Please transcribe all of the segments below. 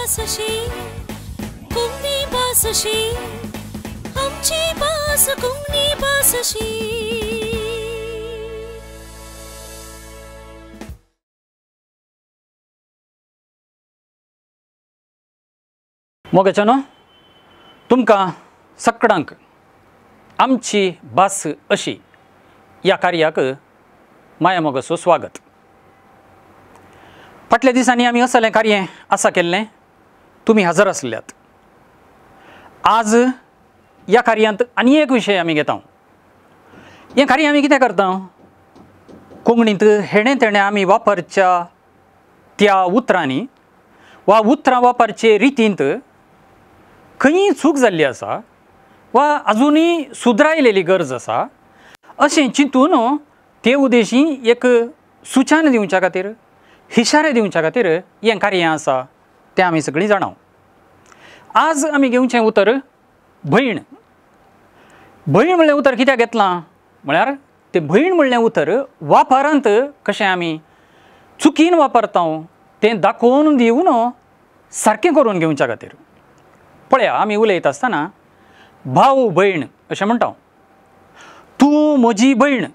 बासशी कुंगनी बासशी आमची बास कुंगनी बासशी. मोगाच्यानो तुमकां सगळ्यांक आमची भास अशी ह्या कार्याक माया मोगाचो स्वागत. फाटल्या दिसांनी आमी असलें कार्य आसा केल्लें, तुमी हजर आसल्यात. आज ह्या कार्यांत आनी एक विशय आमी घेता. हें कार्य आमी कितें करता, कोंकणींत हेणे तेणे आमी वापरच्या त्या उतरांनी वा उतरां वापरचे रितींत खंयी चूक जाल्ली आसा वा आजुनूय सुदरायलेली गरज आसा अशें चिंतून ते उद्देशी एक सुचान दिवच्या खातीर, इशारे दिवच्या खातीर हें कार्य आसा तें आमी सगळीं जाणाव. आज आमी घेवचें उतर भयण. भयण म्हणलें उतर कित्याक घेतलां म्हळ्यार तें भयण म्हणलें उतर वापरांत कशें आमी चुकीन वापरता तें दाखोवन दिवन सारकें करून घेवच्या खातीर. पळया, आमी उलयता आसतना भाव भयण अशें म्हणटा. तूं म्हजी भयण,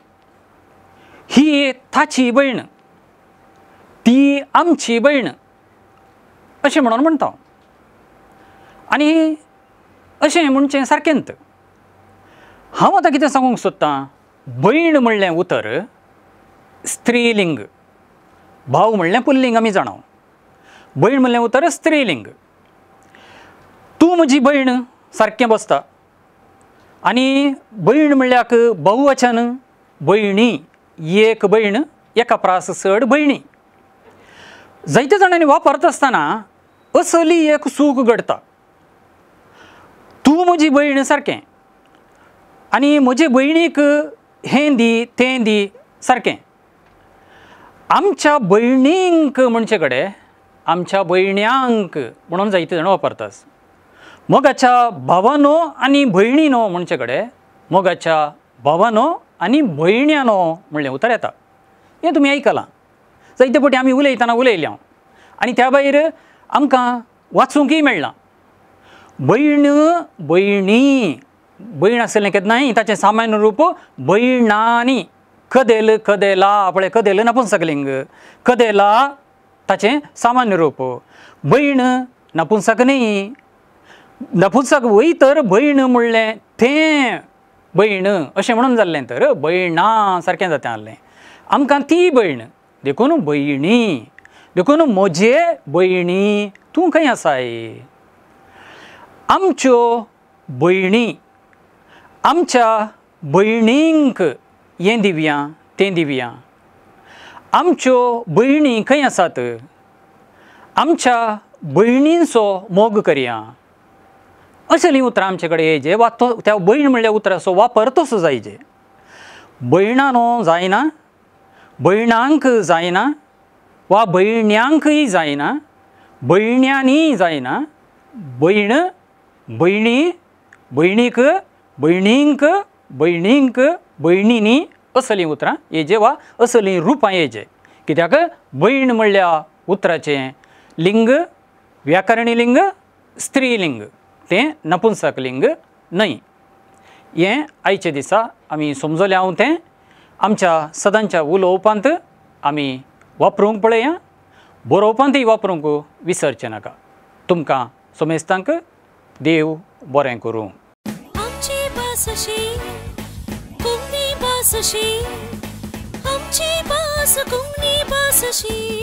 ही ताची भयण, ती आमची भयण अशें म्हणून म्हणटा. आनी अशें म्हणचें सारकेंत. हांव आतां कितें सांगूंक सोदतां, भयण म्हणलें उतर स्त्रीलिंग, भाव म्हणलें पुल्लिंग आमी जाणाव, भयण म्हणलें उतर स्त्रीलिंग. तूं म्हजी भयण सारकें बसता. आनी भयण म्हणल्याक बहुवचन भयणी, एक भयण एका प्रास चड भयणी. जायत्या जाणांनी वापरता आसतना असली एक चूक घडटा. तूं म्हजी भयण सारकें आनी म्हजे भयणीक हें दी तें दी सारकें. आमच्या भयणींक म्हणचे कडेन आमच्या भयण्यांक म्हणून जायते जाण वापरतात. मोगाच्या भावानो आनी भयणीनो म्हणचे कडेन मोगाच्या भावानो आनी भयण्यानो म्हणलें उतर येता. हें तुमी आयकलां. जायते फावटी आमी उलयतना उलयल्या आनी त्या भायर आमकां वाचूंकय मेळ्ळां. भयण, भयणी, भयण आसलें केन्नाय ताचें सामान्य रूप भयणानी. कदेल, कदेला, पळय कदेल नपुंसकलिंग, कदेला ताचें सामान्य रूप. भयण नपुंसक न्ही, नपुंसक वय तर भयण म्हणलें तें भयण अशें म्हणून जाल्लें तर भयणा सारकें जाता आसलें. आमकां ती भयण देखून भयणी, देखून म्हजे भयणी तूं खंय आसाय. आमच्यो भयणी, आमच्या भयणींक हें दिवया तें दिवया. आमच्यो भयणी खंय आसात, आमच्या भयणींचो मोग करया. असलीं उतरां आमचे कडेन येयचे वा त्या भयण म्हणल्या उतराचो वापर तसो जायचे. भयणानो जायना, भयणांक जायना वा भयण्यांकय जायना, भयण्यांनी जायना. भयण, भयणी, भयणीक, भयणींक, भयणींक, भयणींनी असलीं उतरां येयचे वा असलीं रुपां येयचे. कित्याक भयण म्हणल्या उतराचें लिंग व्याकरणी लिंग स्त्रीलिंग, तें नपुंसकलिंग न्हय. हें आयचे दिसा आमी समजलें हांव तें आमच्या सदांच्या उलोवपांत आमी वापरूंक पळया, बरोवपांतय वापरूंक विसरचें नाका. तुमकां समेस्तांक देव बरें करूं. आमची बासशी कुंगनी बासशी आमची बास कुंगनी बासशी.